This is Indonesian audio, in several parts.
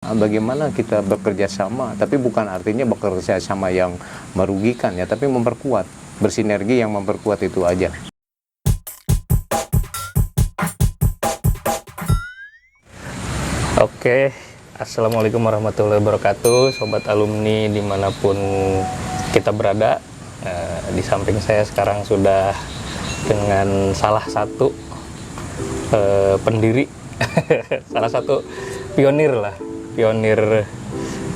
Bagaimana kita bekerja sama, tapi bukan artinya bekerja sama yang merugikan ya, tapi memperkuat, bersinergi yang memperkuat itu aja. Oke, Assalamualaikum warahmatullahi wabarakatuh, sobat alumni dimanapun kita berada. Di samping saya sekarang sudah dengan salah satu pendiri, salah satu pionir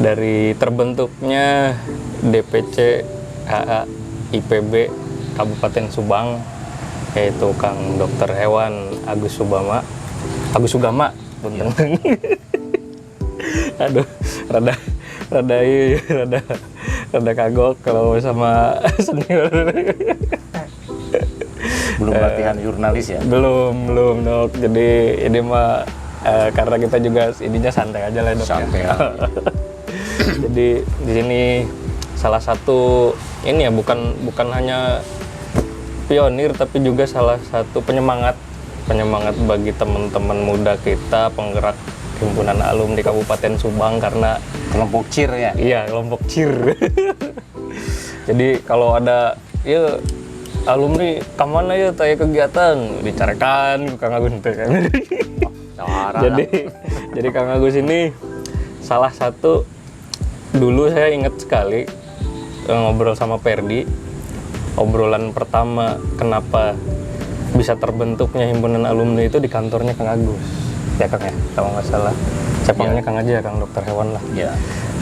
dari terbentuknya DPC HA IPB Kabupaten Subang, yaitu Kang Dokter Hewan Agus Sugama. Ya. Aduh, rada kagok kalau sama senior. Belum latihan jurnalis ya? Belum dok. Jadi ini mah karena kita juga ininya santai aja lah dok. Santai ya. Jadi di sini salah satu ini ya, bukan hanya pionir tapi juga salah satu penyemangat bagi teman-teman muda kita, penggerak himpunan alumni Kabupaten Subang, karena Kelompok CIR ya? iya, kelompok CIR. Jadi kalau ada ya alumni kemana ya tanya kegiatan dicarikan ke Kang Agus kan. Jadi Kang Agus ini salah satu, dulu saya ingat sekali ngobrol sama Perdi, obrolan pertama kenapa bisa terbentuknya himpunan alumni itu di kantornya Kang Agus, ya Kang ya, kalau nggak salah. Saya panggilnya Kang aja ya, Kang Dokter Hewan lah. Iya,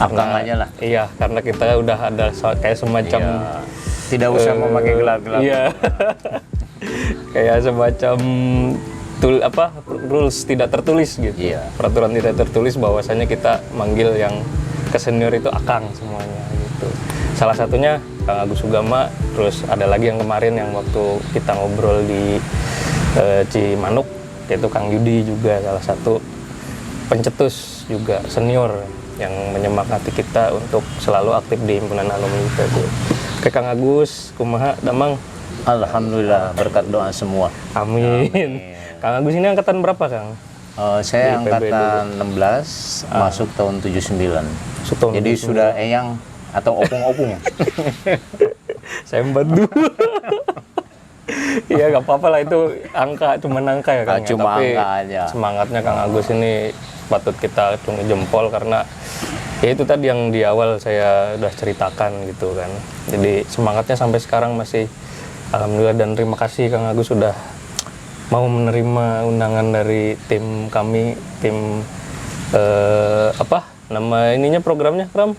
Kang aja lah. Iya, karena kita udah ada kayak semacam tidak usah memakai gelar-gelar. Iya, kayak semacam rules tidak tertulis gitu. Iya. Peraturan tidak tertulis bahwasanya kita manggil yang ke senior itu Akang semuanya gitu. Salah satunya Kang Agus Sugama, terus ada lagi yang kemarin yang waktu kita ngobrol di Cimanuk, yaitu Kang Yudi juga salah satu pencetus juga senior yang menyemangati kita untuk selalu aktif di himpunan alumni IPB. Oke Kang Agus, kumaha damang? Alhamdulillah, berkat doa semua. Amin. Kang Agus ini angkatan berapa Kang? Saya Di IPB angkatan 16, masuk tahun 79. Jadi sudah eyang atau opung-opung. Saya membantu. Iya nggak apa-apa lah, itu cuman angka ya Kang. Cuma Tapi angka aja. Semangatnya Kang Agus ini patut kita acungi jempol, karena ya itu tadi yang di awal saya udah ceritakan gitu kan. Jadi semangatnya sampai sekarang masih, alhamdulillah, dan terima kasih Kang Agus sudah mau menerima undangan dari tim kami, tim apa nama ininya programnya Kram?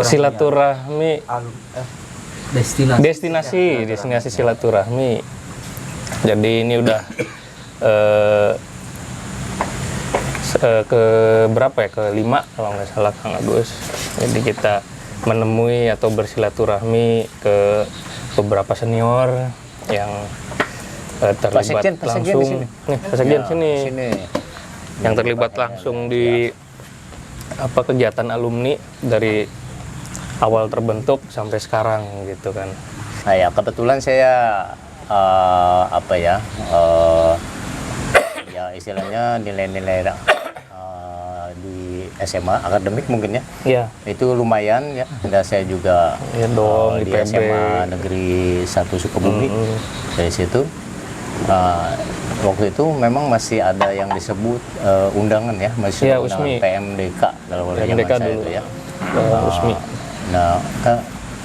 Silaturahmi destinasi silaturahmi. Jadi ini udah ke berapa ya, ke-5 kalau nggak salah Kang Agus. Jadi kita menemui atau bersilaturahmi ke beberapa senior yang terlibat langsung. Nih, Pak Sekjen sini. Yang terlibat langsung di kegiatan alumni dari awal terbentuk sampai sekarang gitu kan. Nah ya, kebetulan saya ya istilahnya nilai-nilai di SMA akademik mungkin ya. Iya. Itu lumayan ya. Dan saya juga di IPB. SMA Negeri 1 Sukabumi. Dari situ waktu itu memang masih ada yang disebut undangan ya, masih Ya, undangan USMI. PMDK kalau boleh zaman PMDK saya dulu itu ya. USMI. Nah,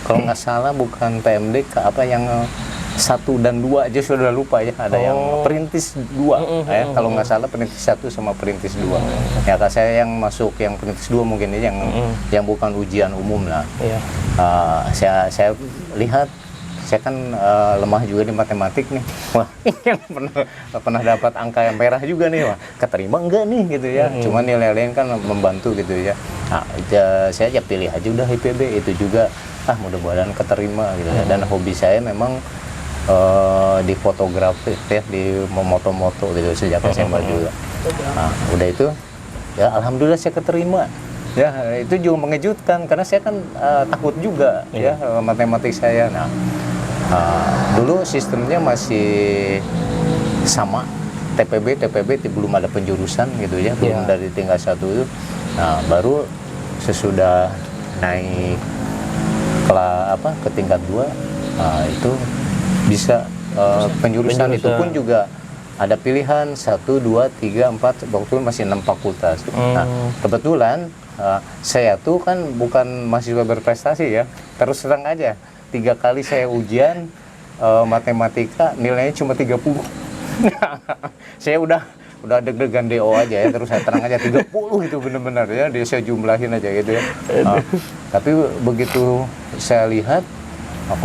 kalau nggak salah bukan PMDK, apa yang 1 dan 2 aja sudah lupa ya. Ada yang perintis 2 ya, kalau nggak salah perintis 1 sama perintis 2. Ya, kalau saya yang masuk yang perintis 2 mungkin ya, yang bukan ujian umum lah. Iya. Saya lihat, saya kan lemah juga di matematik nih. Wah, yang pernah dapat angka yang merah juga nih. Wah, keterima enggak nih gitu ya. Cuman nilai lain kan membantu gitu ya. Nah, saya ya pilih aja udah IPB, itu juga mudah-mudahan keterima gitu ya. Dan hobi saya memang di fotografi ya, di moto-moto gitu sejak SMA juga. Nah, udah itu ya alhamdulillah saya keterima. Ya, itu juga mengejutkan karena saya kan takut juga ya matematik saya. Nah, dulu sistemnya masih sama TPB belum ada penjurusan gitu ya, belum dari tingkat 1 itu. Nah, baru sesudah naik ke tingkat 2, nah, itu bisa penjurusan itu pun juga ada pilihan 1, 2, 3, 4, waktu itu masih 6 fakultas. Nah, kebetulan saya tuh kan bukan mahasiswa berprestasi ya, terus terang aja 3 kali saya ujian matematika nilainya cuma 30. Saya udah deg-degan DO aja ya, terus saya terang aja 30 itu benar-benar ya, dia saya jumlahin aja gitu ya. Tapi begitu saya lihat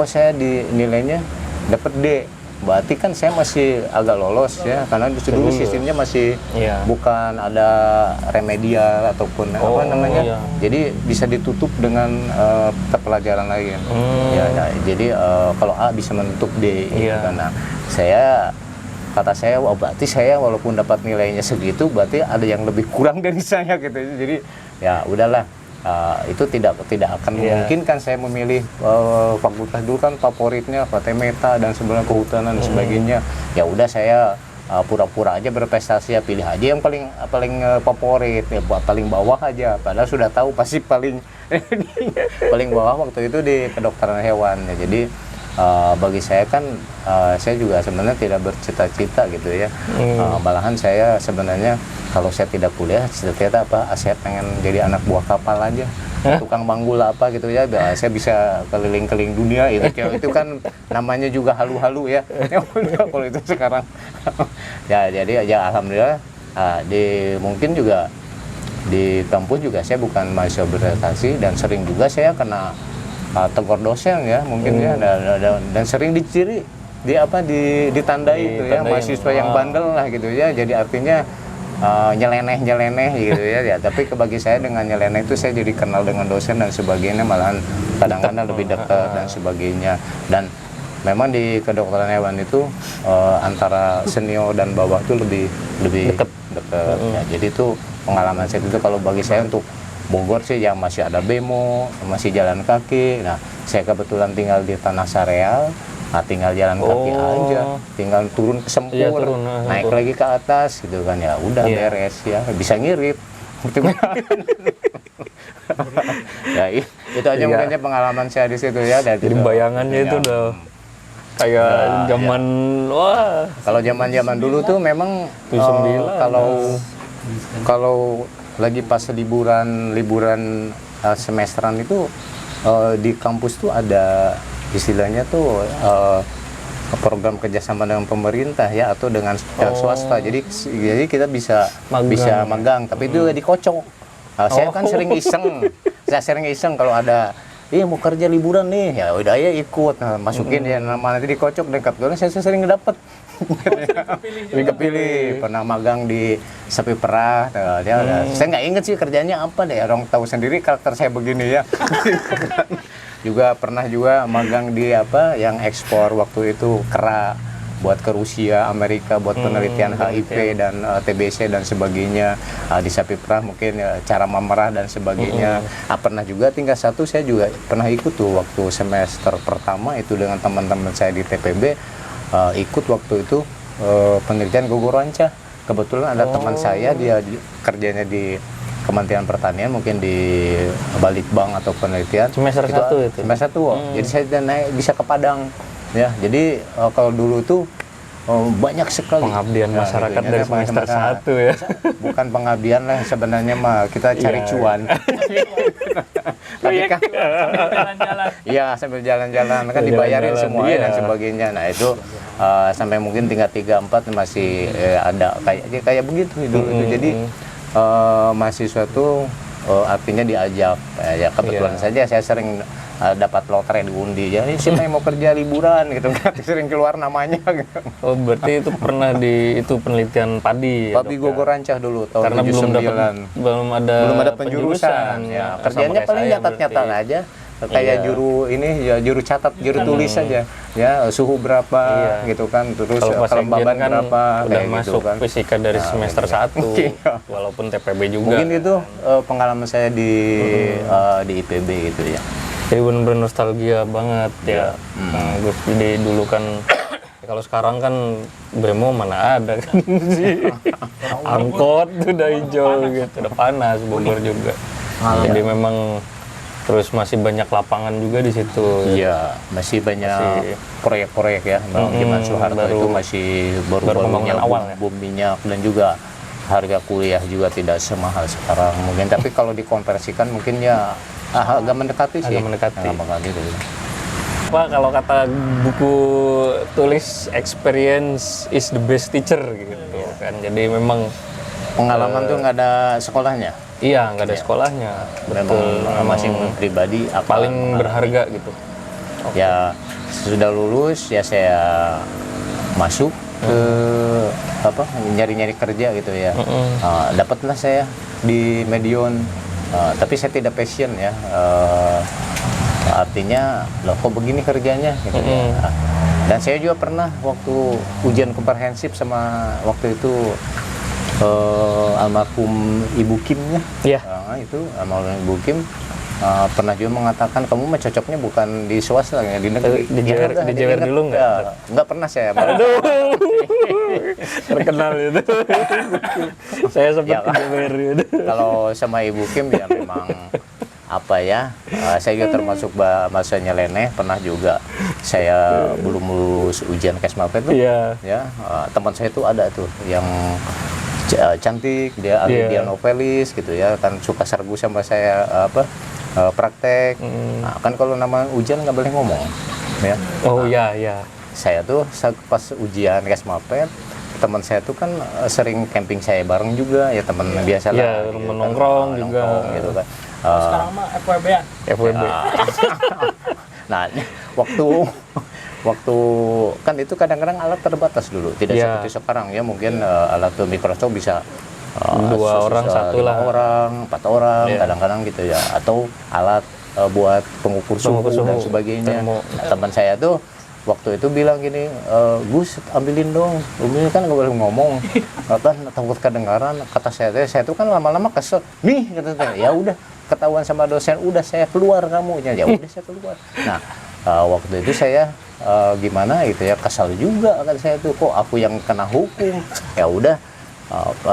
saya di nilainya dapat D, berarti kan saya masih agak lolos ya, karena dulu sistemnya masih bukan ada remedial ataupun jadi bisa ditutup dengan pelajaran lain. Jadi kalau A bisa menutup D gitu. Karena kata saya, berarti saya walaupun dapat nilainya segitu, berarti ada yang lebih kurang dari saya gitu. Jadi ya udahlah, itu tidak akan memungkinkan saya memilih fakultas. Dulu kan favoritnya Meta dan sebenarnya kehutanan dan sebagainya. Ya udah saya pura-pura aja berprestasi, ya pilih aja yang paling favorit, ya paling bawah aja. Padahal sudah tahu pasti paling paling bawah waktu itu di kedokteran hewan ya. Jadi bagi saya kan saya juga sebenarnya tidak bercita-cita gitu ya. Malahan saya sebenarnya kalau saya tidak kuliah, cita-cita apa? Saya pengen jadi anak buah kapal aja, tukang manggul apa gitu ya. Saya bisa keliling-keliling dunia itu kan namanya juga halu-halu ya. Kalau itu sekarang ya, jadi ya alhamdulillah mungkin juga di kampus juga saya bukan mahasiswa berprestasi, dan sering juga saya kena tegur dosen ya mungkin ya, dan sering diciri ditandai itu ya, mahasiswa yang bandel lah gitu ya. Jadi artinya nyeleneh gitu ya. Tapi bagi saya dengan nyeleneh itu saya jadi kenal dengan dosen dan sebagainya, malahan kadang-kadang lebih dekat dan sebagainya. Dan memang di kedokteran hewan itu antara senior dan bawah itu lebih dekat ya. Jadi itu pengalaman saya itu. Kalau bagi saya untuk Bogor sih ya masih ada bemo, masih jalan kaki. Nah, saya kebetulan tinggal di Tanah Sareal, tinggal jalan kaki aja, tinggal turun ke Sempur, naik lagi ke atas gitu kan, ya udah beres ya, bisa ngirit. Ya itu aja mungkinnya pengalaman saya di situ ya. Jadi bayangannya itu udah kayak zaman kalau zaman dulu tuh memang kalau lagi pas liburan semesteran itu di kampus tuh ada istilahnya tuh program kerjasama dengan pemerintah ya, atau dengan swasta. Jadi kita bisa magang, tapi itu dikocok. Saya kan sering iseng kalau ada mau kerja liburan nih, ya udah ya ikut, masukin ya nama, nanti dikocok dekat. Karena saya sering dapet kepilih. Pernah magang di sapi perah, saya nggak inget sih kerjanya apa deh, orang tahu sendiri karakter saya begini ya. Juga pernah magang di yang ekspor waktu itu kera buat ke Rusia, Amerika, buat penelitian HIV dan TBC dan sebagainya. Di sapi perah mungkin cara memerah dan sebagainya. Pernah juga tingkat 1 saya juga pernah ikut tuh waktu semester pertama itu dengan teman-teman saya di TPB, ikut waktu itu penelitian gogoranca. Kebetulan ada teman saya, dia kerjanya di Kementerian Pertanian, mungkin di Balitbang atau penelitian. Semester 1 itu? Semester 1, jadi saya bisa ke Padang. Ya, jadi kalau dulu tuh banyak sekali pengabdian masyarakat dari semester 1 ya. Bukan pengabdian lah sebenarnya mah, kita cari cuan. Tapi kan jalan-jalan. Iya, sambil jalan-jalan kan dibayarin semuanya dan sebagainya. Nah, itu sampai mungkin tingkat 3 4 masih ada kayak begitu dulu. Jadi mahasiswa tuh artinya diajak ya, kebetulan saja saya sering dapat lotre diundi, jadi siapa yang mau kerja liburan gitu kan, sering keluar namanya gitu. Oh, berarti itu pernah di penelitian padi gogorancah dulu tahun karena 79. belum ada penjurusan ya, kerjanya paling nyatat-nyatat aja kayak juru catat, juru tulis saja ya, suhu berapa gitu kan, terus kelembaban kan berapa udah kayak masuk gitu kan. fisika dari semester 1 walaupun TPB juga mungkin itu pengalaman saya di IPB gitu ya. Jadi benar-benar nostalgia banget ya. Nah, jadi dulu kan Kalau sekarang kan bemo mana ada kan sih. Angkot udah hijau gitu, udah panas Bogor juga. Jadi memang terus masih banyak lapangan juga di situ. Iya, masih banyak proyek-proyek ya. Bang Giman Soeharto itu masih baru pembangunan awal ya. bom minyak, dan juga harga kuliah juga tidak semahal sekarang mungkin. Tapi kalau dikonversikan mungkin ya agak mendekati sih. Agak mendekati. Gitu. Pak, kalau kata buku tulis experience is the best teacher gitu kan. Jadi memang Pengalaman tuh nggak ada sekolahnya. iya nggak ada sekolahnya. Betul. Memang masing pribadi Paling berharga gitu. Ya sudah lulus ya saya masuk ke nyari-nyari kerja gitu ya. Dapatlah saya di Medion, tapi saya tidak passion ya. Artinya loh kok begini kerjanya gitu ya. Dan saya juga pernah waktu ujian komprehensif sama waktu itu almarhum Ibu Kimnya. Iya. Itu almarhum Ibu Kim pernah juga mengatakan kamu mah cocoknya bukan di swasta ya, di negeri. Dijewer dulu nggak? Ya, nggak pernah saya. Aduh, terkenal itu. Saya sempat dijewer gitu. Kalau sama Ibu Kim ya memang apa ya, saya juga termasuk masa nyeleneh, pernah juga saya belum lulus ujian Kesmapet tuh. Iya. Ya, teman saya tuh ada tuh yang cantik, dia ahli dia novelis gitu ya, kan suka sergu sama saya praktek. Nah, kan kalau nama ujian nggak boleh ngomong ya. Oh iya iya. Saya tuh pas ujian Kesmapet, teman saya tuh kan sering camping saya bareng juga ya, teman biasa lah. Iya, gitu, nongkrong juga. Gitu kan. Sekarang mah FWB ya. FWB. Nah, waktu kan itu kadang-kadang alat terbatas dulu, tidak seperti sekarang ya, mungkin alat Microsoft bisa 2 orang, 1 lah, 5 orang, 4 orang, kadang-kadang gitu ya, atau alat buat pengukur suhu dan sebagainya. Nah, teman saya tuh waktu itu bilang gini, Gus ambilin dong, ini kan nggak boleh ngomong, kan takut kedengaran. Kata saya tuh kan lama-lama kesel, nih kata saya, ya udah ketahuan sama dosen, udah saya keluar kamu, ya udah saya keluar. Nah waktu itu saya gimana gitu ya, kesal juga kan saya tuh, kok aku yang kena hukum. Ya udah,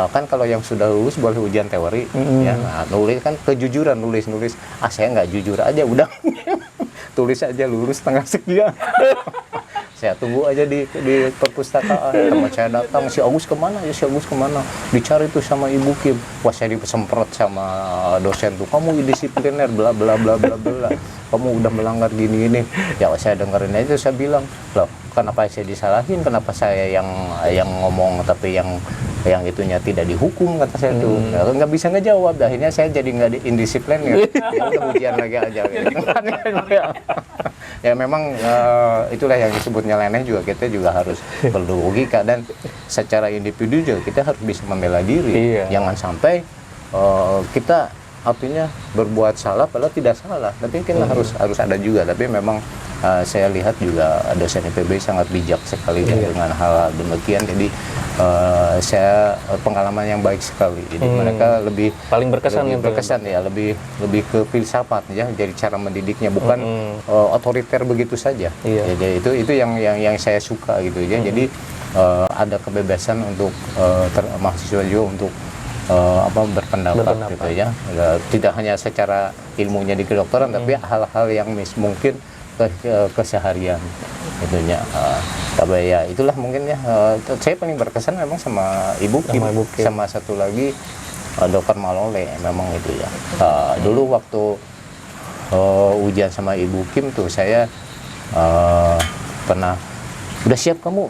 kan kalau yang sudah lulus boleh ujian teori ya, nah, nulis kan kejujuran, nulis saya nggak jujur aja, udah tulis aja lulus setengah sekian. Saya tunggu aja di perpustakaan, teman saya datang, si Agus kemana ya, si Agus kemana, dicari tuh sama Ibu Kim. Wah, saya disemprot sama dosen tuh, kamu indisipliner bla bla bla bla bla, kamu udah melanggar gini. Ya saya dengerin aja, saya bilang, loh kenapa saya disalahin, kenapa saya yang ngomong tapi yang itunya tidak dihukum, kata saya tuh. Nggak bisa ngejawab, akhirnya saya jadi nggak indisipliner. Ya udah ujian lagi aja gitu. Ya memang itulah yang disebut nyeleneh juga, kita juga harus berlogika, dan secara individu juga kita harus bisa membela diri. Jangan sampai kita artinya berbuat salah padahal tidak salah, tapi kita harus ada juga. Tapi memang saya lihat juga dosen IPB sangat bijak sekali dengan hal demikian. Jadi saya pengalaman yang baik sekali. Jadi mereka lebih paling berkesan ya, lebih ke filsafat ya, jadi cara mendidiknya bukan otoriter begitu saja. Jadi itu yang saya suka gitu ya. Jadi ada kebebasan untuk mahasiswa juga untuk berpendapat gitu ya. Tidak hanya secara ilmunya di kedokteran, tapi hal-hal yang mungkin keseharian itunya. Tapi ya itulah mungkin ya, saya paling berkesan memang sama Ibu Kim, sama satu lagi Dr. Malole, memang itu ya. Dulu waktu ujian sama Ibu Kim tuh saya pernah, udah siap kamu,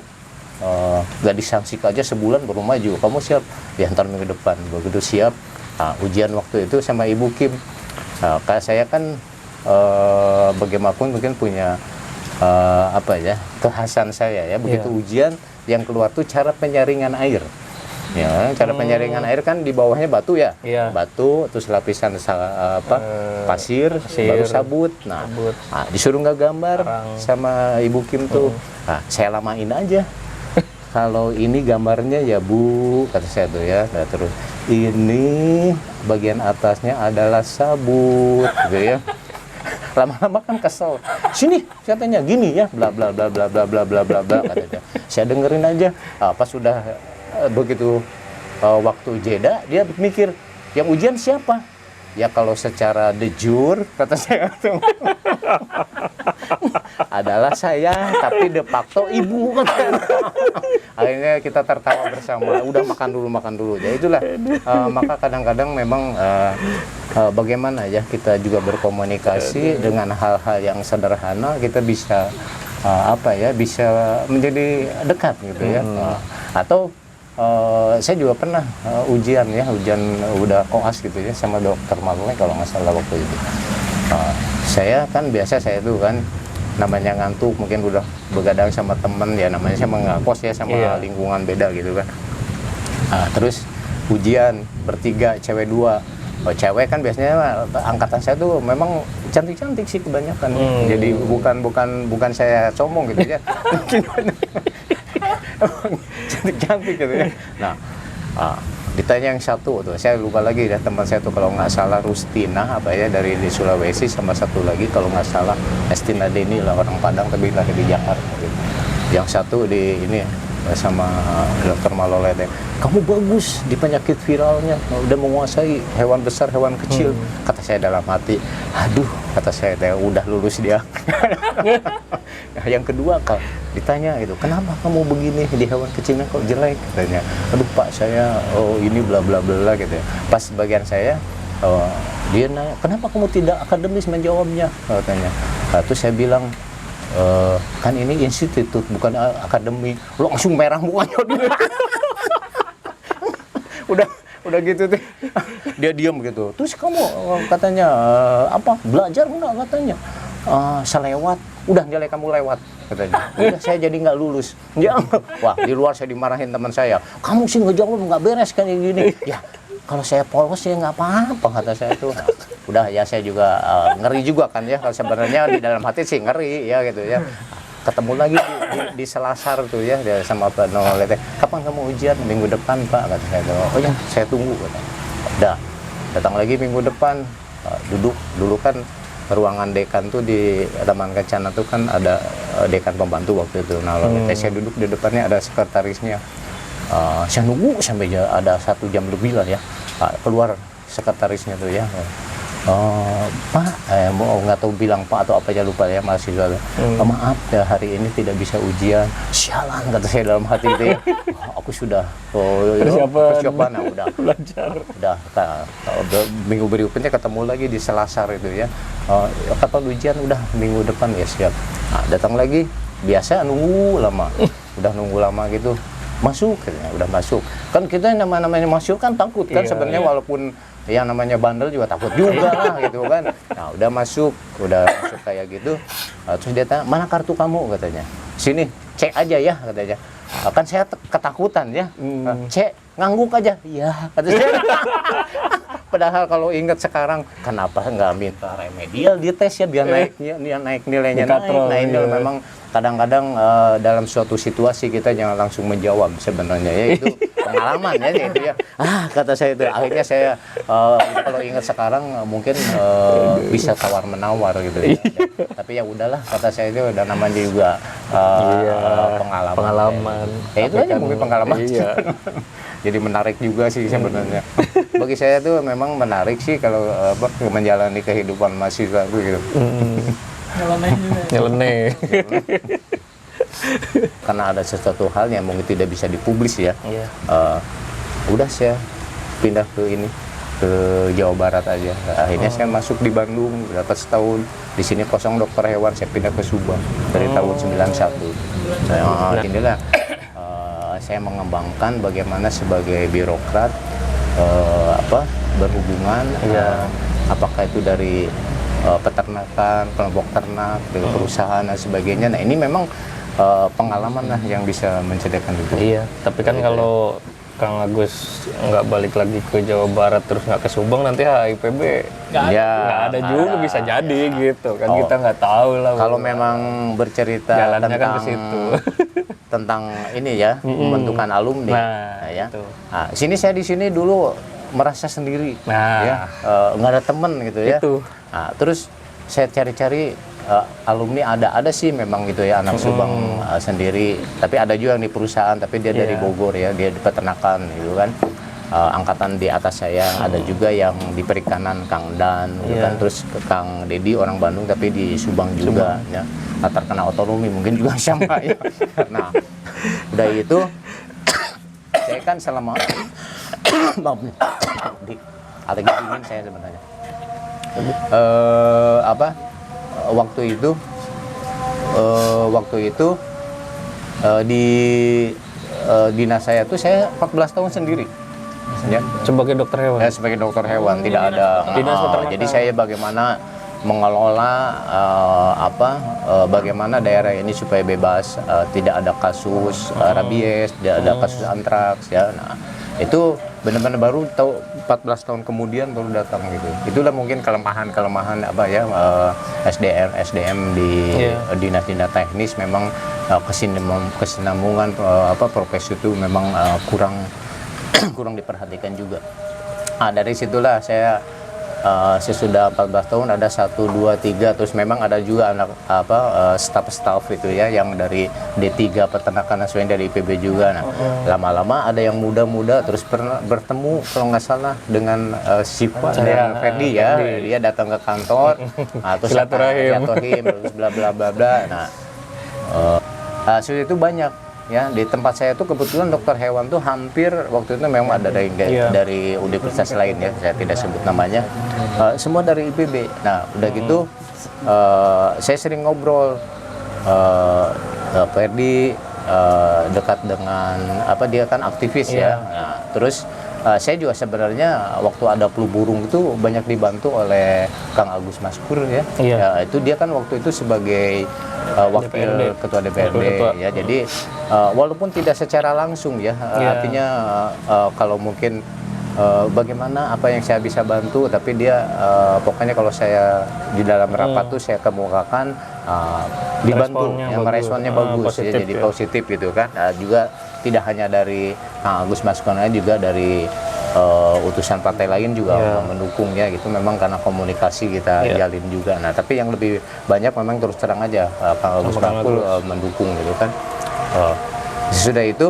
gak disanksi aja sebulan baru maju, kamu siap diantar minggu depan. Begitu siap, ujian waktu itu sama Ibu Kim, kayak saya kan bagaimanapun mungkin punya kekhasan saya ya, begitu ujian yang keluar tuh cara penyaringan air ya. Cara penyaringan air kan di bawahnya batu ya, batu terus lapisan pasir, baru sabut. Nah, disuruh nggak gambar sama Ibu Kim tuh, saya lamain aja. Kalau ini gambarnya ya Bu, kata saya tuh ya. Nah, terus ini bagian atasnya adalah sabut gitu ya. Lama-lama kan kesel. Sini katanya gini ya, bla bla bla bla bla bla bla bla bla katanya. Saya dengerin aja. Pas sudah begitu waktu jeda, dia mikir, yang ujian siapa? Ya kalau secara de jure kata saya adalah saya, tapi de facto ibu kan. Akhirnya kita tertawa bersama. Udah makan dulu. Ya itulah. Maka kadang-kadang memang bagaimana ya kita juga berkomunikasi dengan hal-hal yang sederhana, kita bisa bisa menjadi dekat gitu ya. Atau saya juga pernah ujian udah koas gitu ya sama dokter Malone kalau nggak salah waktu itu. Saya kan biasa saya tuh kan namanya ngantuk, mungkin udah begadang sama temen ya, namanya saya ngakos ya sama lingkungan beda gitu kan. Terus ujian bertiga, cewek 2. Cewek kan biasanya angkatan saya tuh memang cantik-cantik sih kebanyakan. Jadi bukan saya sombong gitu ya. Cantik-cantik gitu ya. Nah, ditanya yang satu tuh, saya lupa lagi ya, teman saya tuh kalau nggak salah Rustina dari di Sulawesi, sama satu lagi kalau nggak salah Estina Deni lah, orang Padang tapi lahir di Jakarta gitu. Yang satu di ini sama dokter Malolete, kamu bagus di penyakit viralnya, udah menguasai hewan besar hewan kecil. Kata saya dalam hati, aduh, kata saya udah lulus dia. Yang kedua kalau ditanya gitu, kenapa kamu begini di hewan kecilnya kok jelek, katanya. Aduh Pak, saya ini bla bla bla gitu ya. Pas bagian saya dia nanya, kenapa kamu tidak akademis menjawabnya, katanya. Terus saya bilang, kan ini institut bukan akademi. Langsung merah mukanya dia. udah gitu tuh. Dia diam gitu. Terus kamu katanya belajar enggak, katanya. Selewat. Udah jelek kamu lewat, katanya. Udah saya jadi nggak lulus. Ya, wah, di luar saya dimarahin teman saya. Kamu sih ngejawab nggak beres kan yang gini. Ya, kalau saya polos ya nggak apa-apa, kata saya tuh. Udah ya, saya juga ngeri juga kan ya. Kalau sebenarnya di dalam hati sih ngeri ya gitu ya. Ketemu lagi di Selasar tuh ya, dia sama Pak Nolete. Kapan kamu ujian? Minggu depan Pak, kata saya. Oh ya, saya tunggu, katanya. Udah, datang lagi minggu depan. Duduk dulu kan ruangan dekan tuh di Taman Kencana tuh kan ada dekan pembantu waktu itu. Nah, saya duduk di depannya, ada sekretarisnya. Saya nunggu sampai ada 1 jam lebih lah ya. Keluar sekretarisnya tuh ya. Pak, mau nggak tahu bilang Pak atau apa aja, lupa ya mahasiswa. Maaf ya, hari ini tidak bisa ujian. Sialan, kata saya dalam hati itu ya. Aku sudah persiapan, nah, udah belajar. Udah minggu berikutnya ketemu lagi di Selasar itu ya. Kapan ujian? Udah minggu depan ya, siap. Nah, datang lagi, biasa nunggu lama. Udah nunggu lama gitu. Masuk, udah masuk. Kan kita namanya masuk kan takut kan sebenarnya, walaupun yang namanya bandel juga takut juga lah gitu kan. Nah, udah masuk kayak gitu. Terus dia tanya, mana kartu kamu, katanya. Sini, cek aja ya, katanya. Kan saya ketakutan ya. Cek, ngangguk aja. Iya, kata saya. Padahal kalau ingat sekarang, kenapa nggak minta remedial di tes ya, biar naik nilainya naik. Nah, ini memang kadang-kadang dalam suatu situasi kita jangan langsung menjawab sebenarnya ya, itu pengalaman ya gitu ya. Kata saya itu, akhirnya saya kalau ingat sekarang mungkin bisa tawar menawar gitu ya. Tapi ya udahlah, kata saya itu udah namanya juga pengalaman. Ya itu aja mungkin pengalaman. Jadi menarik juga sih sebenarnya. Bagi saya tuh memang menarik sih kalau menjalani kehidupan mahasiswa gitu. Nyeleneh. Karena ada sesuatu hal yang mungkin tidak bisa dipublis ya. Udah saya pindah ke Jawa Barat aja. Akhirnya saya masuk di Bandung, dapat setahun. Di sini kosong dokter hewan, saya pindah ke Subang dari tahun 91. Inilah saya mengembangkan bagaimana sebagai birokrat berhubungan, apakah itu dari peternakan, kelompok ternak, dari perusahaan dan sebagainya. Nah, ini memang pengalaman lah yang bisa menceritakan itu. Iya, tapi kan kalau Kang Agus nggak balik lagi ke Jawa Barat terus nggak ke Subang, nanti HIPB nggak ada juga, bisa jadi gitu kan. Kita nggak tahu lah. Kalau memang bercerita jalannya tentang kan ke situ. Tentang ini ya, pembentukan alumni. Ya. Nah, di sini dulu merasa sendiri, ya, nggak ada temen gitu ya. Nah, terus saya cari-cari alumni ada sih memang gitu ya, anak Subang sendiri, tapi ada juga yang di perusahaan, tapi dia dari Bogor ya, dia di peternakan gitu kan. Angkatan di atas saya ada juga yang di perikanan, Kang Dan gitu kan, terus Kang Dedi orang Bandung tapi di Subang juga ya, terkena otonomi mungkin juga sama ya. Nah udah itu saya kan selama maaf nih, lagi dingin saya sebenarnya. Waktu itu di dinas saya tuh saya 14 tahun sendiri. Ya. Sebagai dokter hewan. Ya, sebagai dokter hewan tidak ada. Dinas peternakan. Jadi saya bagaimana mengelola bagaimana daerah ini supaya bebas, tidak ada kasus rabies, tidak ada kasus antraks ya. Nah, itu benar-benar baru tahu 14 tahun kemudian baru datang gitu. Itulah mungkin kelemahan SDM di dinas-dinas teknis memang kesinambungan profesi itu memang kurang diperhatikan juga. Nah, dari situlah saya sesudah 14 tahun ada 1, 2, 3 terus memang ada juga anak staff itu ya yang dari D3 peternakan nasional dari IPB juga. Nah, lama-lama ada yang muda-muda terus pernah bertemu kalau nggak salah dengan Siva dan Ferdi ya. Dia datang ke kantor, terus silaturahim terus bla bla bla bla. Nah, hasil itu banyak. Ya, di tempat saya tuh kebetulan dokter hewan tuh hampir waktu itu memang ada dari universitas lain ya, saya tidak sebut namanya, semua dari IPB. Nah, udah gitu saya sering ngobrol, Ferdi dekat dengan dia kan aktivis ya. Nah, terus saya juga sebenarnya waktu ada flu burung itu banyak dibantu oleh Kang Agus Maskur ya. Ya, itu dia kan waktu itu sebagai wakil ketua DPRD ya. Jadi walaupun tidak secara langsung ya, artinya kalau mungkin bagaimana apa yang saya bisa bantu, tapi dia pokoknya kalau saya di dalam rapat tuh saya kemukakan dibantu, responnya bagus ya, jadi positif gitu kan. Juga tidak hanya dari Kang Agus Maskur, juga dari utusan partai lain juga mendukung ya gitu, memang karena komunikasi kita jalin juga. Nah, tapi yang lebih banyak memang terus terang aja Kang Agus Maskur mendukung gitu kan. Sesudah itu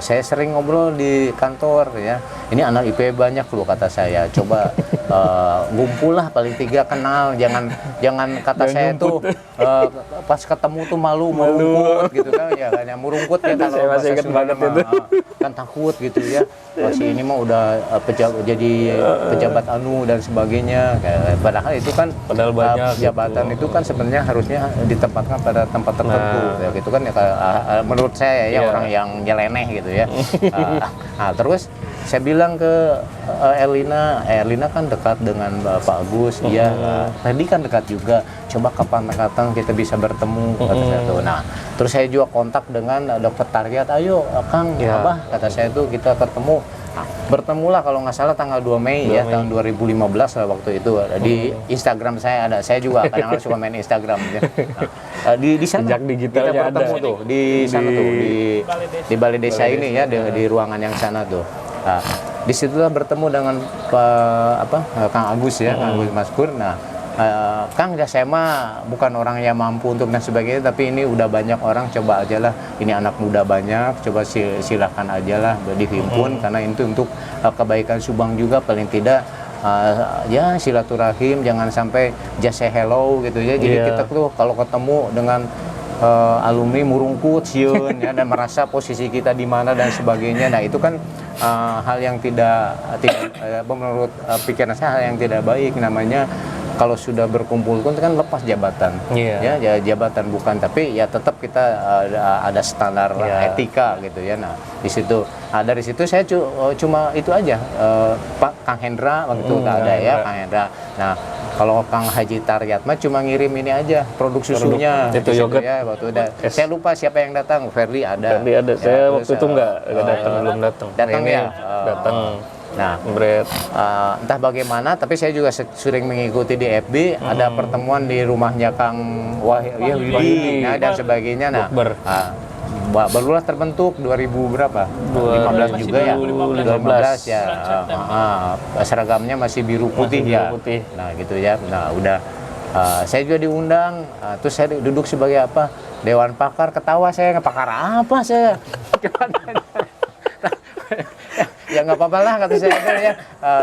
saya sering ngobrol di kantor ya, ini anak IPB banyak loh kata saya, coba ngumpul lah paling 3 kenal, jangan kata saya tuh pas ketemu tuh malu murungkut gitu kan ya, hanya murungkut ya kalau bahasa Sunda kan takut gitu ya, si ini mah udah jadi pejabat dan sebagainya, padahal itu kan jabatan itu kan sebenarnya harusnya ditempatkan pada tempat tertentu ya gitu kan ya, menurut saya ya orang yang nyeleneh gitu ya. Nah, terus saya bilang ke Erlina kan dekat dengan Pak Agus, tadi kan dekat juga, coba kapan-kapan kita bisa bertemu kata saya tuh. Nah, terus saya juga kontak dengan Dokter Taryat, ayo Kang, Abah kata saya tuh kita ketemu. Nah, bertemulah kalau nggak salah tanggal 2 Mei ya, tahun 2015 lah waktu itu. Di Instagram saya ada, saya juga kadang-kadang suka main Instagram ya. Nah, di sana kita bertemu tuh di sana tuh di balai desa ini ya, di ruangan yang sana tuh. Nah, disitulah bertemu dengan Kang Agus ya, Kang Agus Maskur. Nah, Kang, saya mah bukan orang yang mampu untuk dan sebagainya, tapi ini udah banyak orang, coba aja lah, ini anak muda banyak, coba silakan aja lah dihimpun, karena itu untuk kebaikan Subang juga, paling tidak ya silaturahim, jangan sampai just say hello gitu ya. Jadi kita tuh kalau ketemu dengan alumni murungkut sieun ya, dan merasa posisi kita di mana dan sebagainya. Nah, itu kan hal yang tidak menurut pikiran saya hal yang tidak baik. Namanya kalau sudah berkumpul kan lepas jabatan, ya jabatan bukan, tapi ya tetap kita ada standar etika gitu ya. Nah, di situ, dari situ saya cuma itu aja, Pak Kang Hendra waktu itu ada ya, Kang Hendra. Nah, kalau Kang Haji Taryat mah cuma ngirim ini aja produk susunya itu yogurt ya, waktu ada. Saya lupa siapa yang datang, Ferdi ada. Ya, saya waktu itu belum datang. Datang ya. Datang. Nah, entah bagaimana, tapi saya juga sering mengikuti di FB, ada pertemuan di rumahnya Kang Wahyudi dan sebagainya. Nah, barulah terbentuk 2000 berapa? 15 juga ya. 2015 ya. Seragamnya masih biru putih ya. Nah, gitu ya. Nah, udah Saya juga diundang, terus saya duduk sebagai apa? Dewan pakar. Ketawa saya, pakar apa saya? Ya nggak apa-apa lah kata saya ya.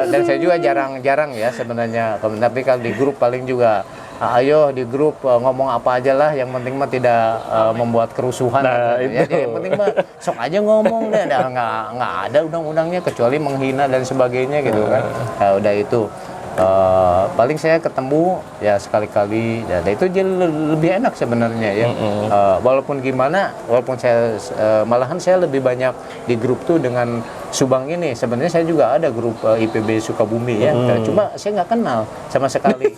Dan saya juga jarang-jarang ya sebenarnya. Tapi kalau di grup paling juga ayo di grup ngomong apa aja lah, yang penting mah tidak membuat kerusuhan. Nah, gitu. Ya, itu. yang penting mah sok aja ngomong deh, nggak ada undang-undangnya kecuali menghina dan sebagainya gitu kan. Udah itu. Paling saya ketemu ya sekali-kali, ya itu lebih enak sebenarnya ya. Walaupun saya malahan saya lebih banyak di grup tuh dengan Subang ini. Sebenarnya saya juga ada grup IPB Sukabumi ya, cuma saya nggak kenal sama sekali.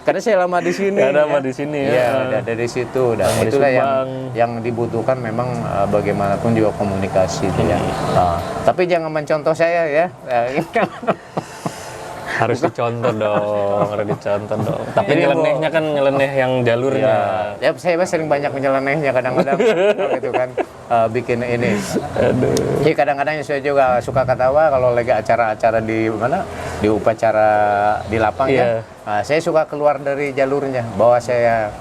Karena saya lama di sini. Lama di sini ya. Iya, udah dari situ. Dan Lama di itulah Subang. yang dibutuhkan memang bagaimanapun juga komunikasi itu ya. Tapi jangan mencontoh saya ya. Harus dicontoh dong, harus dicontoh dong. Tapi Ini, Bu. nyelenehnya kan nyeleneh yang jalurnya. Ya saya sering banyak menyelenehnya kadang-kadang gitu kan, bikin ini. Jadi kadang-kadang saya juga suka ketawa kalau lagi acara-acara di mana, di upacara di lapang ya. Saya suka keluar dari jalurnya, bawa saya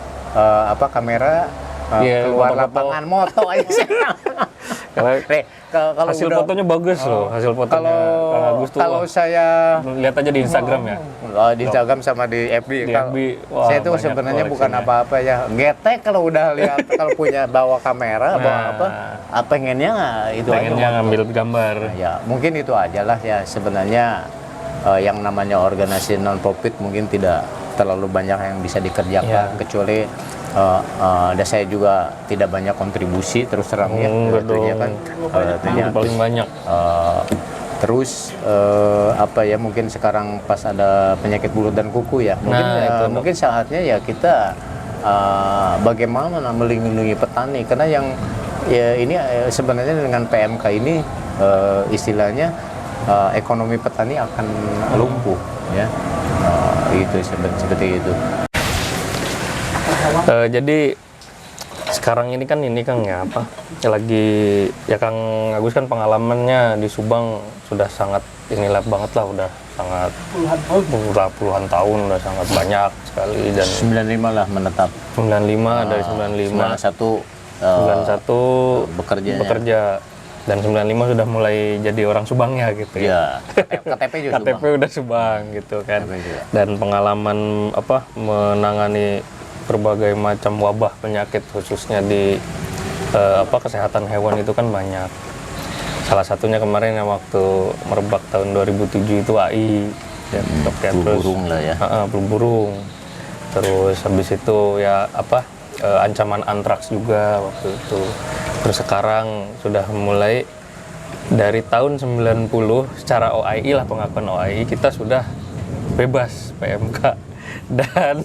kamera keluar foto-foto. lapangan moto aja. Kalau Hasil udah- fotonya bagus loh, hasil fotonya Kang Agus tuh. kalau wah, saya lihat aja di Instagram ya. di Instagram sama di FB. Di Kalau- FB, wah, saya tuh banyak sebenarnya bukan koleksinya. apa-apa ya. Getek kalau udah lihat kalau punya bawa kamera, bawa Nah. pengennya itu Pengennya aja. ngambil gambar. Ya, mungkin itu aja lah ya sebenarnya. Yang namanya organisasi non profit mungkin tidak terlalu banyak yang bisa dikerjakan, kecuali dan saya juga tidak banyak kontribusi terus terang ya. Enggak Tentunya dong. kan tentunya, Itu paling banyak. terus mungkin sekarang pas ada penyakit mulut dan kuku ya, mungkin Nah, itu, Dok. mungkin saatnya ya kita bagaimana melindungi petani, karena yang ya ini sebenarnya dengan PMK ini istilahnya ekonomi petani akan lumpuh ya. Itu seperti itu. Jadi sekarang ini Kang ya apa? Ya Kang Agus kan pengalamannya di Subang sudah sangat inilah banget lah, udah sangat puluhan tahun, udah sangat banyak sekali. Dan 95 lah menetap. 95 dari 95 91 91 bekerjanya. bekerja, dan 95 sudah mulai jadi orang Subangnya gitu ya. Ya, KTP juga KTP Subang. udah Subang gitu kan. KTP juga. Dan pengalaman menangani berbagai macam wabah penyakit khususnya di kesehatan hewan itu kan banyak. Salah satunya kemarin yang waktu merebak tahun 2007 itu AI ya, Dok, ya. Flu Terus burung lah ya. flu burung. Terus habis itu ya ancaman antraks juga waktu itu. Terus sekarang sudah mulai dari tahun 90 secara OAI lah, pengakuan OAI kita sudah bebas PMK. Dan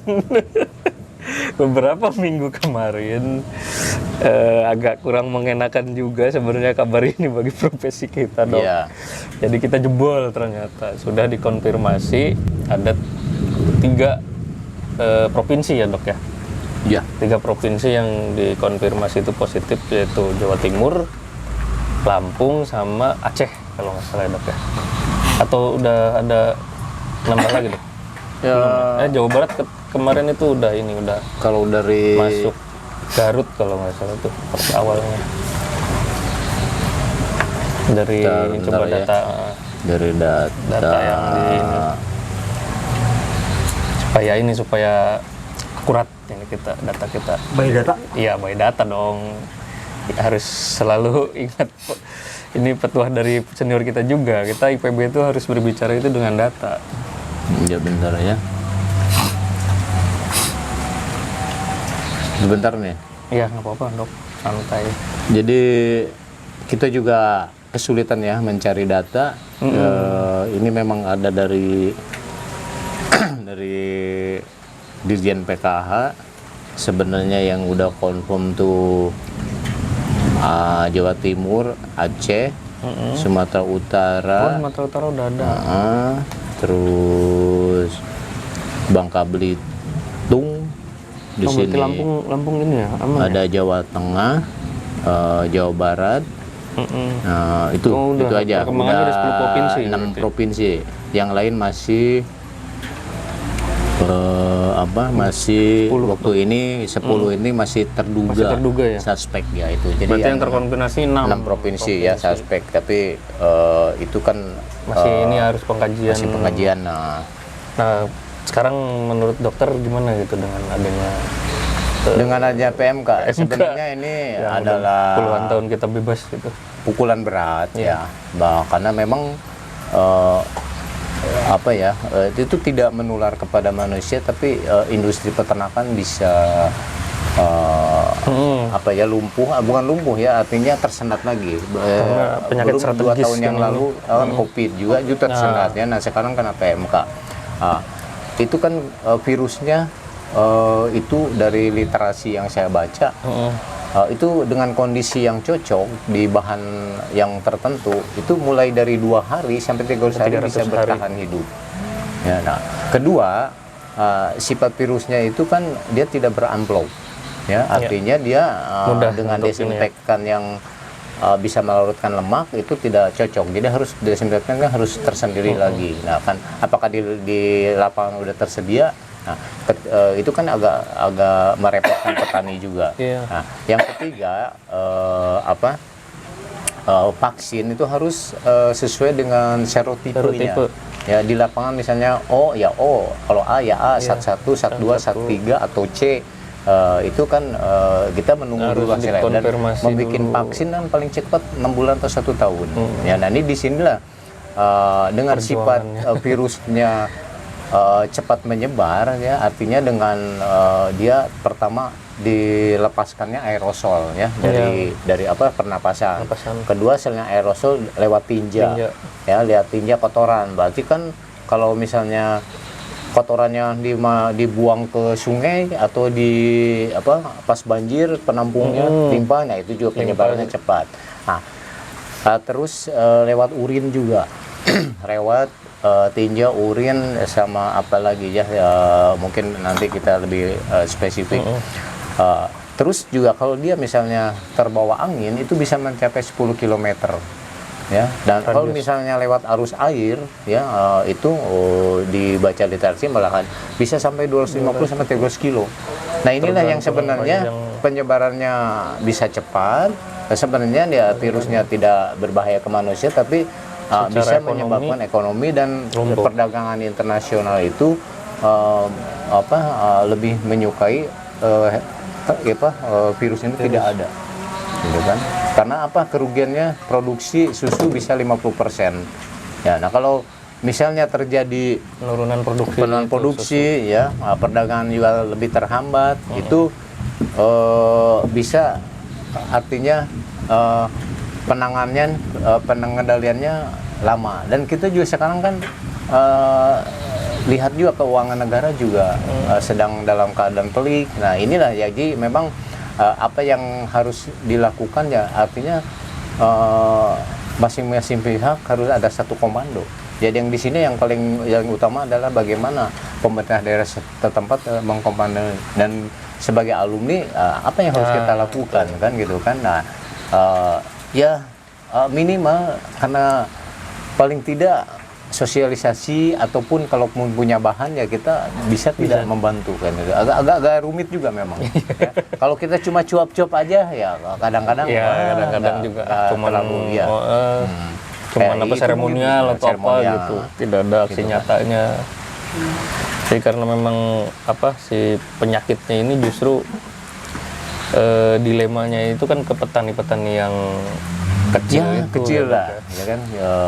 beberapa minggu kemarin agak kurang mengenakan juga sebenarnya kabar ini bagi profesi kita, Dok. Iya. Jadi kita jebol, ternyata sudah dikonfirmasi ada 3 provinsi ya, Dok ya. Ya. 3 provinsi yang dikonfirmasi itu positif, yaitu Jawa Timur, Lampung, sama Aceh kalau nggak salah ya, Dok ya. Atau udah ada nambah lagi, Dok? Ya, Jawa Barat kemarin itu udah kalau dari masuk Garut kalau nggak salah tuh awalnya. Dari Bentar coba ya. data dari data yang di ini, supaya akurat ini data kita. By data. Iya, by data dong. Harus selalu ingat ini petuah dari senior kita juga. Kita IPB itu harus berbicara itu dengan data. Ya bentar ya. Bentar nih. Iya, nggak apa-apa, Dok. Santai. Jadi kita juga kesulitan ya mencari data. Ini memang ada dari dari Dirjen PKH. Sebenarnya yang udah confirm tuh Jawa Timur, Aceh, Sumatera Utara, Sumatera Utara udah ada. terus Bangka Belitung di Berarti sini. Lampung ini ya, aman ya? Ada Jawa Tengah, Jawa Barat. Nah, itu Oh, udah. itu aja. Perkembangannya udah 10 provinsi 6 berarti. provinsi. Yang lain masih masih waktu ini 10 ini masih terduga, ya? suspek ya itu. Jadi Berarti yang terkonfirmasi 6 provinsi ya suspek, tapi itu kan masih ini harus pengkajian. masih pengkajian. Nah, sekarang menurut dokter gimana gitu dengan adanya dengan aja PMK sebenarnya ini yang adalah puluhan tahun kita bebas gitu. pukulan berat ya, karena memang itu tidak menular kepada manusia, tapi industri peternakan bisa lumpuh, bukan lumpuh ya, artinya tersendat lagi. Karena penyakit Belum 2 strategis tahun yang lalu COVID juga tersendat ya. Nah sekarang kena PMK. Itu kan virusnya itu dari literasi yang saya baca. Itu dengan kondisi yang cocok di bahan yang tertentu itu mulai dari 2 hari sampai 300 hari bisa bertahan hidup. Ya, nah, kedua sifat virusnya itu kan dia tidak beramplop, ya artinya dia dengan desinfektan yang bisa melarutkan lemak itu tidak cocok. Jadi harus desinfektan kan harus tersendiri lagi. Nah kan apakah di lapangan udah tersedia? Nah, itu kan agak merepotkan petani juga. Nah, yang ketiga vaksin itu harus sesuai dengan serotipenya. Ya di lapangan misalnya O ya O, kalau A ya A, SAT 1, SAT 2, SAT 3 atau C. Itu kan kita menunggu dulu hasilnya, dan membuat vaksin kan paling cepat 6 bulan atau 1 tahun. Ya, nah ini di sinilah dengan sifat virusnya cepat menyebar ya, artinya dengan dia pertama dilepaskannya aerosol ya dari pernapasan. Kedua selnya aerosol lewat tinja. Ya, lihat tinja kotoran. Berarti kan kalau misalnya kotorannya dibuang ke sungai atau pas banjir penampungnya limpah, nah itu juga penyebarannya cepat. Nah, terus lewat urin juga. Lewat tinja, urin, sama apa lagi ya, mungkin nanti kita lebih spesifik. Terus juga kalau dia misalnya terbawa angin itu bisa mencapai 10 km ya, dan kalau misalnya lewat arus air ya, itu dibaca literasi malahan bisa sampai 250 sampai 300 kilo. Nah inilah yang sebenarnya penyebarannya bisa cepat. Sebenarnya dia virusnya tidak berbahaya ke manusia, tapi bisa menyebabkan ekonomi dan perdagangan internasional itu lebih menyukai virus ini tidak ada, gitu kan? Karena kerugiannya produksi susu bisa 50%. Ya, nah kalau misalnya terjadi penurunan produksi ya, perdagangan juga lebih terhambat, itu bisa artinya pengendaliannya lama. Dan kita juga sekarang kan lihat juga keuangan negara juga sedang dalam keadaan pelik. Nah inilah jadi memang apa yang harus dilakukan ya, artinya masing-masing pihak harus ada satu komando. Jadi yang di sini yang utama adalah bagaimana pemerintah daerah setempat mengkomando, dan sebagai alumni apa yang harus kita lakukan kan gitu kan. Nah minimal karena paling tidak sosialisasi, ataupun kalau punya bahan ya kita bisa tidak membantu kan. Agak rumit juga memang. Ya. Kalau kita cuma cuap-cuap aja ya kadang-kadang juga cuma seremonial atau apa gitu, tidak ada aksi nyatanya. Jadi karena memang si penyakitnya ini justru dilemanya itu kan ke petani-petani yang kecil lah, ya kan?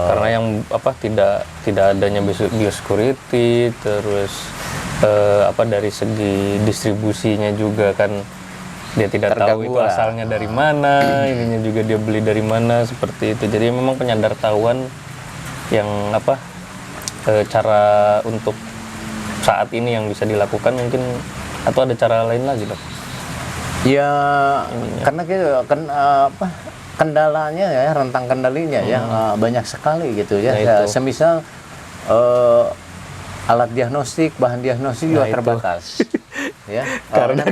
Karena yang tidak adanya biosecurity, terus dari segi distribusinya juga kan dia tidak tahu itu asalnya dari mana, ininya juga dia beli dari mana, seperti itu. Jadi memang penyadartahuan yang cara untuk saat ini yang bisa dilakukan mungkin, atau ada cara lain lagi, Dok? Ya, karena kendalanya ya, rentang kendalinya ya banyak sekali gitu ya. Semisal alat diagnostik, bahan diagnostik juga terbatas. Ya, karena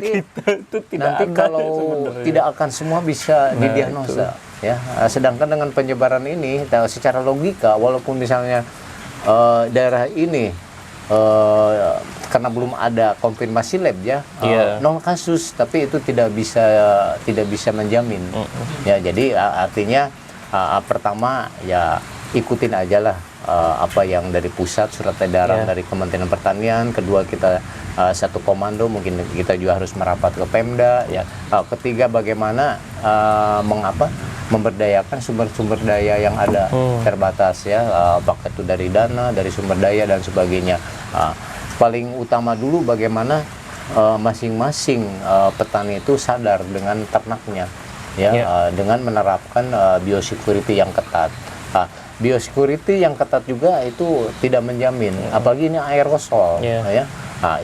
nanti kalau tidak akan semua bisa didiagnosa ya. Sedangkan dengan penyebaran ini secara logika, walaupun misalnya daerah ini karena belum ada konfirmasi lab ya, Iya. 0 kasus, tapi itu tidak bisa menjamin. Ya, jadi artinya pertama ya ikutin aja lah apa yang dari pusat, surat edaran dari Kementerian Pertanian. Kedua, kita satu komando, mungkin kita juga harus merapat ke Pemda ya. Ketiga, bagaimana memberdayakan sumber-sumber daya yang ada terbatas ya, apakah itu dari dana, dari sumber daya dan sebagainya. Paling utama dulu bagaimana masing-masing petani itu sadar dengan ternaknya ya, dengan menerapkan biosecurity yang ketat. Biosecurity yang ketat juga itu tidak menjamin, apalagi ini aerosol ya.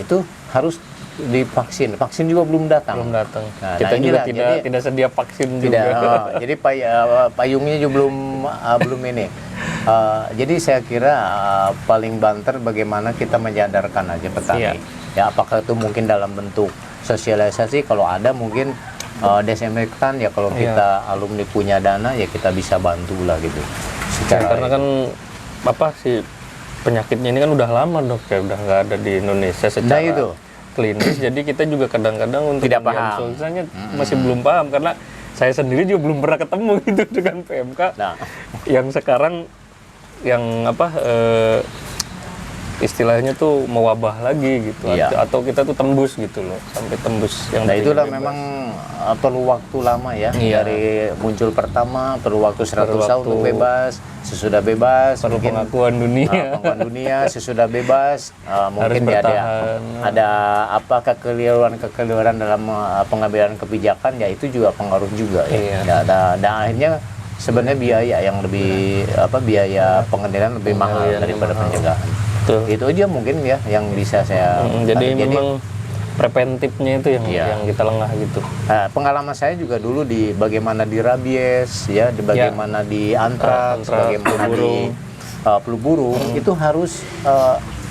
Itu harus divaksin. Vaksin juga belum datang. Kita juga tidak sedia vaksin juga. Jadi payungnya juga belum ini. Jadi saya kira paling banter bagaimana kita menyadarkan aja petani. Ya, apakah itu mungkin dalam bentuk sosialisasi, kalau ada mungkin desinfektan ya, kalau kita alumni punya dana ya kita bisa bantu lah gitu. Karena kan penyakitnya ini kan udah lama dok ya, udah nggak ada di Indonesia secara klinis. Jadi kita juga kadang-kadang untuk tidak paham, masih belum paham, karena saya sendiri juga belum pernah ketemu gitu dengan PMK yang sekarang yang istilahnya tuh mewabah lagi gitu, atau kita tuh tembus gitu loh, sampai tembus yang itulah bebas. Memang perlu waktu lama ya, dari muncul pertama perlu waktu 100 tahun untuk bebas, sesudah bebas perlu mungkin pengakuan dunia, sesudah bebas mungkin ada kekeliruan dalam pengambilan kebijakan ya, itu juga pengaruh juga ya. Dan akhirnya sebenarnya biaya yang lebih biaya pengendalian lebih mahal daripada pencegahan. Itu aja mungkin ya yang bisa saya jadi memang preventifnya itu yang kita lengah gitu. Pengalaman saya juga dulu di bagaimana di rabies ya, di bagaimana di antraks, bagaimana di flu burung, itu harus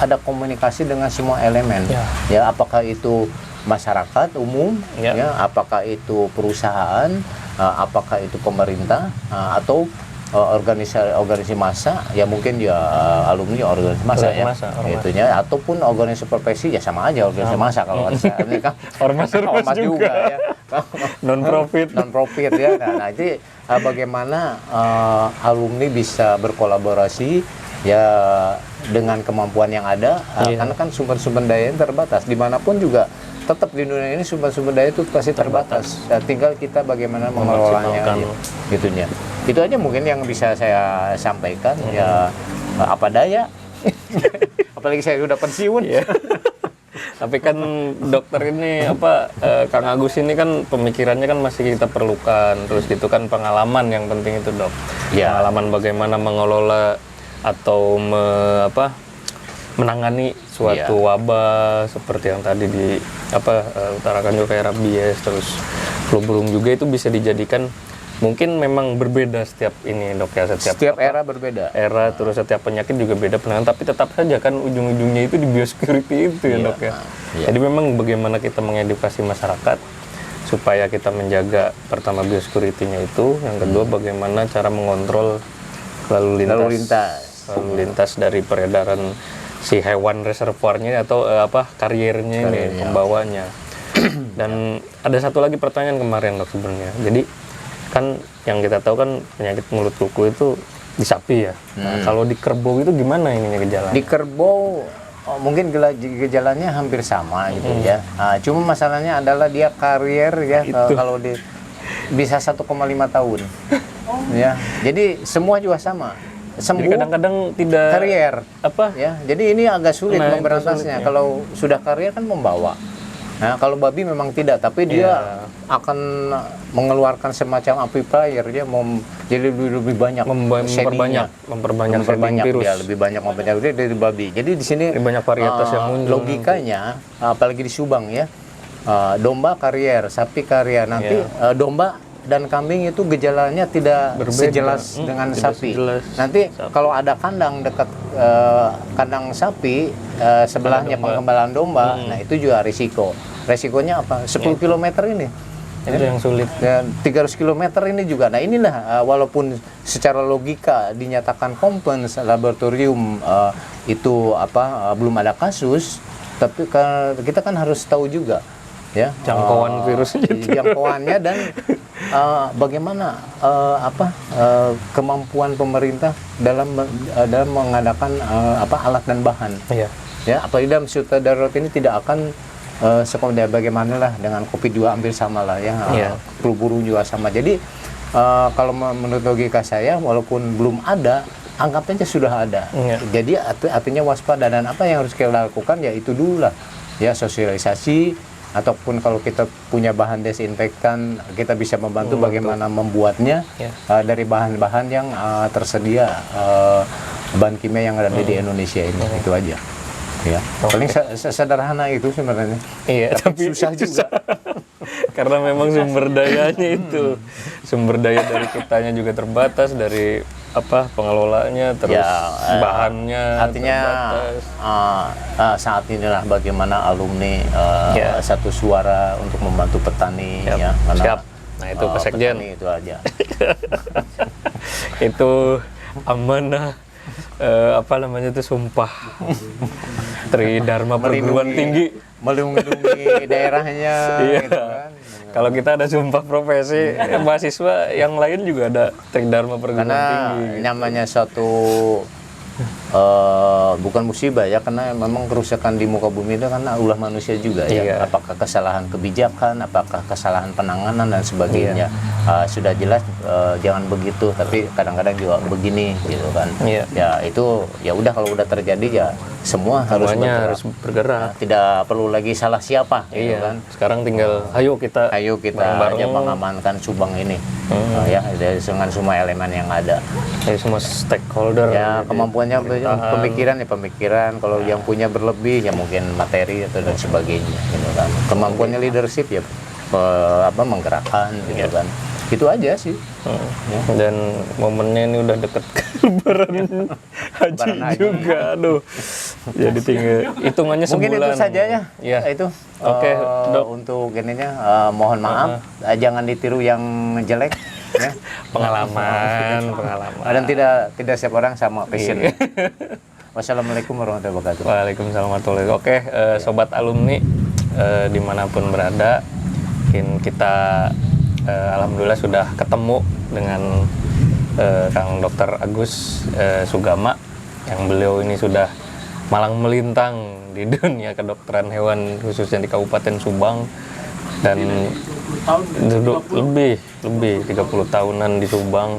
ada komunikasi dengan semua elemen ya, apakah itu masyarakat umum ya, apakah itu perusahaan, apakah itu pemerintah, atau organisasi massa ya, mungkin ya alumni organisasi massa ya, itunya, ataupun organisasi profesi ya, sama aja organisasi massa kalau ini kan ormas juga ya, non profit ya. Nah jadi bagaimana alumni bisa berkolaborasi ya dengan kemampuan yang ada, karena kan sumber-sumber daya terbatas dimanapun juga. Tetap di dunia ini sumber-sumber daya itu pasti terbatas. Ya, tinggal kita bagaimana mengelolanya aja, gitunya. Itu aja mungkin yang bisa saya sampaikan ya, apa daya. Apalagi saya sudah pensiun ya. Tapi kan dokter ini Kang Agus ini kan pemikirannya kan masih kita perlukan, terus gitu kan pengalaman yang penting itu dok. Pengalaman bagaimana mengelola atau menangani suatu wabah seperti yang tadi utarakan juga, kayak rabies, terus flu burung juga, itu bisa dijadikan, mungkin memang berbeda setiap ini dok ya, setiap era berbeda, terus setiap penyakit juga beda penanganan, tapi tetap saja kan ujung-ujungnya itu di biosecurity itu ya dok ya. Jadi memang bagaimana kita mengedukasi masyarakat supaya kita menjaga pertama biosecurity-nya itu, yang kedua bagaimana cara mengontrol lalu lintas dari peredaran si hewan reservoirnya atau kariernya ini, pembawanya. Dan ada satu lagi pertanyaan kemarin dok sebenarnya. Jadi kan yang kita tahu kan penyakit mulut kuku itu di sapi ya. Nah, kalau di kerbau itu gimana ininya gejalanya? Di kerbau mungkin gejalanya hampir sama gitu ya. Cuma masalahnya adalah dia karier ya, kalau bisa 1,5 tahun. Ya. Jadi semua juga sama. Sembuh, jadi kadang-kadang tidak karier ya, jadi ini agak sulit memberantasnya. Kalau sudah karier kan membawa. Nah, kalau babi memang tidak, tapi dia akan mengeluarkan semacam amplifier, dia jadi lebih banyak memperbanyak virus. Ya, lebih banyak memperbanyak dari babi. Jadi di sini lebih banyak varietas yang muncul. Logikanya apalagi di Subang ya, domba karier, sapi karier, nanti domba dan kambing itu gejalanya tidak sejelas dengan sapi. Nanti kalau ada kandang dekat kandang sapi, sebelahnya pengembalian domba, nah itu juga risiko. Resikonya apa? 10 km ini. Itu yang sulit. Dan 300 km ini juga. Nah inilah walaupun secara logika dinyatakan compliance laboratorium itu belum ada kasus, tapi kita kan harus tahu juga ya Jangkauan virusnya itu. jangkauannya dan bagaimana kemampuan pemerintah dalam mengadakan alat dan bahan. Iya. Ya, apalagi dalam situasi darurat ini tidak akan sekolah bagaimana lah dengan COVID-2 hampir sama lah ya. Iya. Flu burung juga sama. Jadi kalau menurut logika saya walaupun belum ada, anggap aja sudah ada. Iya. Jadi artinya waspada, dan apa yang harus kita lakukan ya itu dulu lah. Ya, sosialisasi, ataupun kalau kita punya bahan desinfektan kita bisa membantu bagaimana membuatnya dari bahan-bahan yang tersedia, bahan kimia yang ada di Indonesia ini. Itu aja. Ya, paling sederhana itu sebenarnya. Iya, tapi susah juga. Karena memang sumber dayanya itu, sumber daya dari kitanya juga terbatas, dari pengelolanya, terus bahannya artinya terbatas. Saat inilah bagaimana alumni satu suara untuk membantu petani. Ya, Siap. Nah itu Pak Sekjen. Itu aja. Itu amanah itu sumpah Tridharma Perguruan Tinggi, melindungi daerahnya. Iya. Gitu kan. Kalau kita ada sumpah profesi, mahasiswa yang lain juga ada Tridharma Perguruan Tinggi. Karena namanya suatu bukan musibah ya, karena memang kerusakan di muka bumi itu karena ulah manusia juga ya. Apakah kesalahan kebijakan, apakah kesalahan penanganan dan sebagainya. Sudah jelas jangan begitu, tapi kadang-kadang juga begini gitu kan. Ya itu ya udah, kalau udah terjadi ya semuanya harus bergerak. Tidak perlu lagi salah siapa gitu kan. Sekarang tinggal ayo kita aja mengamankan Subang ini. Ya, dengan semua elemen yang ada. Dari semua stakeholder. Ya, kemampuannya pemikiran, kalau yang punya berlebih ya mungkin materi atau dan sebagainya gitu kan. Kemampuannya leadership ya menggerakkan gitu kan. Itu aja sih. Dan momennya ini udah deket Lebaran haji juga, aduh. Jadi tinggal hitungannya sebulan. Mungkin itu saja ya. Itu. Oke, Dok. Untuk ininya mohon maaf, jangan ditiru yang jelek. Ya. Pengalaman. Dan tidak setiap orang sama passion. Wassalamualaikum warahmatullahi wabarakatuh. Waalaikumsalam warahmatullahi wabarakatuh. Oke, sobat alumni dimanapun berada, kita alhamdulillah sudah ketemu dengan Kang Dr. Agus Sugama, yang beliau ini sudah malang melintang di dunia kedokteran hewan khususnya di Kabupaten Subang, dan lebih 30 tahunan di Subang.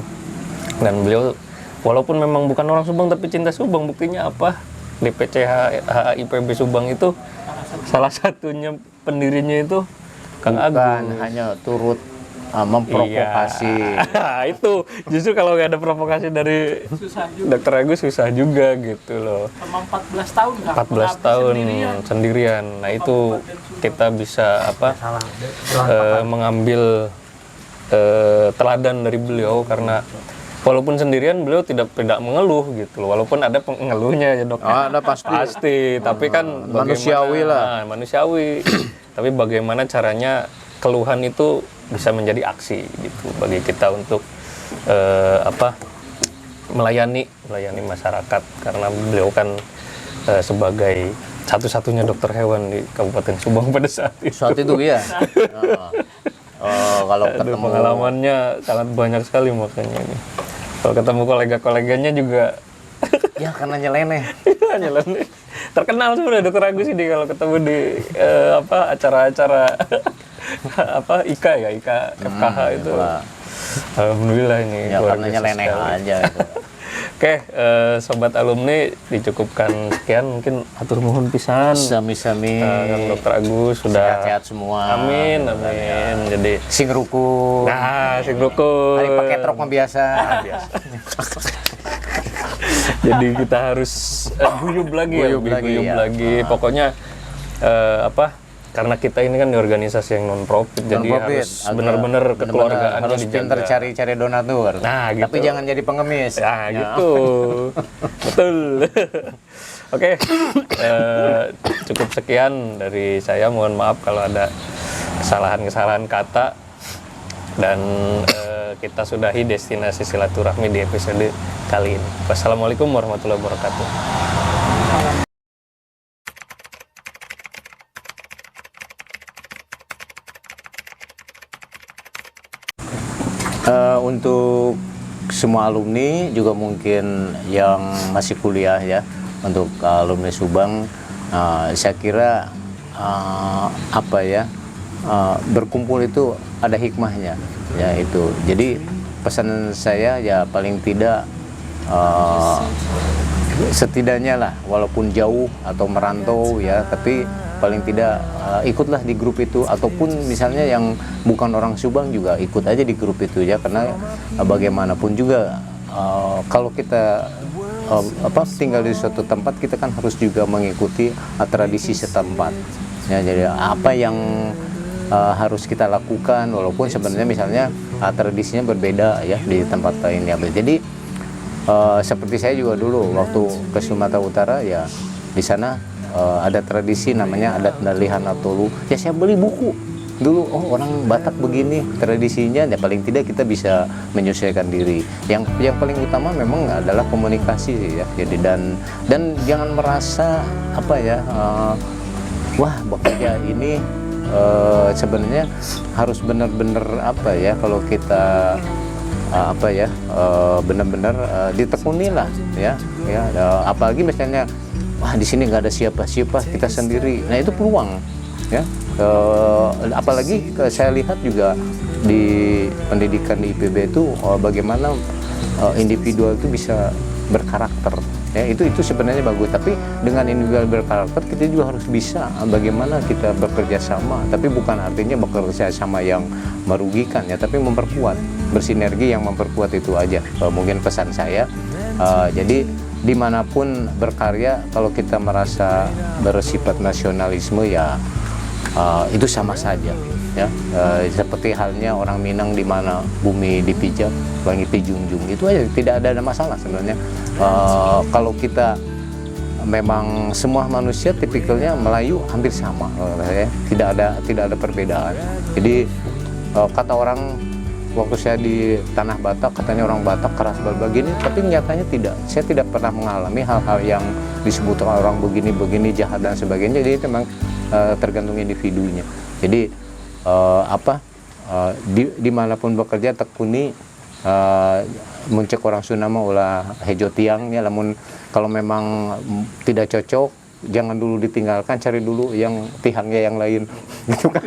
Dan beliau walaupun memang bukan orang Subang tapi cinta Subang. Buktinya apa? Di PCH HIPB Subang itu salah satunya pendirinya itu Kang Agus. Bukan hanya turut memprovokasi. Iya. Itu justru kalau nggak ada provokasi dari Dr. Agus susah juga gitu loh. Selama 14 tahun kan? 14 tahun sendirian. Nah itu kita bisa mengambil teladan dari beliau, karena walaupun sendirian beliau tidak mengeluh gitu loh. Walaupun ada pengeluhnya ya dok. Ada pasti. Tapi kan manusiawi lah. Manusiawi. Tapi bagaimana caranya keluhan itu bisa menjadi aksi gitu bagi kita untuk melayani masyarakat, karena beliau kan sebagai satu-satunya dokter hewan di Kabupaten Subang pada saat itu. Ya. Kalau ketemu pengalamannya sangat banyak sekali, makanya ini. Kalau ketemu kolega-koleganya juga ya karena nyeleneh. Nyeleneh. Terkenal sebenarnya Dokter Agus ini kalau ketemu di acara-acara IKA FKH itu. Alhamdulillah ini ya karena nyeleneh aja itu. Oke, sobat alumni, dicukupkan sekian, mungkin atur mohon pisan. Sami-sami. Kang Dokter Agus sudah sehat-sehat semua. Amin. Jadi sing rukun. Nah, sing rukun. Hari pakai truk mah biasa. Jadi kita harus guyub lagi. Pokoknya karena kita ini kan di organisasi yang non profit, jadi harus benar-benar kekeluargaan harus pintar cari donatur. Nah, gitu. Tapi jangan jadi pengemis. Nah, gitu. Betul. Oke. Cukup sekian dari saya. Mohon maaf kalau ada kesalahan kata, dan kita sudahi destinasi silaturahmi di episode kali ini. Wassalamualaikum warahmatullahi wabarakatuh. untuk semua alumni juga mungkin yang masih kuliah ya, untuk alumni Subang, saya kira apa ya, berkumpul itu ada hikmahnya ya itu. Jadi pesan saya ya paling tidak setidaknya lah, walaupun jauh atau merantau ya, tapi paling tidak ikutlah di grup itu, ataupun misalnya yang bukan orang Subang juga ikut aja di grup itu ya, karena bagaimanapun juga kalau kita tinggal di suatu tempat, kita kan harus juga mengikuti tradisi setempat ya. Jadi apa yang harus kita lakukan, walaupun sebenarnya misalnya tradisinya berbeda ya di tempat lain ya. Jadi seperti saya juga dulu waktu ke Sumatera Utara ya, di sana ada tradisi namanya adat Dalihan Tolu. Ya saya beli buku dulu, oh orang Batak begini tradisinya, ya paling tidak kita bisa menyesuaikan diri. Yang paling utama memang adalah komunikasi sih ya. Jadi dan jangan merasa apa ya, wah bekerja ini sebenarnya harus benar-benar apa ya, kalau kita apa ya, benar-benar ditekuni lah ya, apalagi misalnya wah di sini nggak ada siapa-siapa, kita sendiri. Nah itu peluang ya. Apalagi saya lihat juga di pendidikan di IPB itu bagaimana individual itu bisa berkarakter ya, itu sebenarnya bagus. Tapi dengan individual berkarakter, kita juga harus bisa bagaimana kita bekerja sama, tapi bukan artinya bekerja sama yang merugikan ya, tapi memperkuat, bersinergi yang memperkuat, itu aja mungkin pesan saya. Jadi dimanapun berkarya, kalau kita merasa bersifat nasionalisme ya itu sama saja ya. Seperti halnya orang Minang, di mana bumi dipijak langit dijunjung, itu aja, tidak ada masalah sebenarnya. Kalau kita memang semua manusia tipikalnya Melayu hampir sama ya, tidak ada perbedaan. Jadi kata orang waktu saya di tanah Batak, katanya orang Batak keras begini, tapi nyatanya tidak. Saya tidak pernah mengalami hal-hal yang disebut orang begini jahat dan sebagainya. Jadi itu memang tergantung individunya. Jadi dimanapun bekerja tekuni, muncak orang Sunda mah ulah hejo tiang ya, namun kalau memang tidak cocok jangan dulu ditinggalkan, cari dulu yang tiangnya yang lain gitu kan.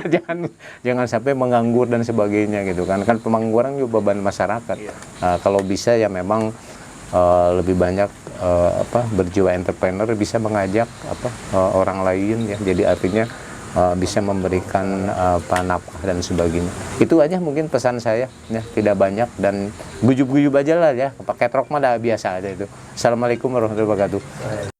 jangan sampai menganggur dan sebagainya gitu kan pengangguran juga beban masyarakat. Kalau bisa ya memang lebih banyak berjiwa entrepreneur, bisa mengajak orang lain ya, jadi artinya bisa memberikan nafkah dan sebagainya. Itu aja mungkin pesan saya ya, tidak banyak, dan guyub-guyub aja lah ya, pakai rok mah dah biasa aja itu. Assalamualaikum warahmatullahi wabarakatuh.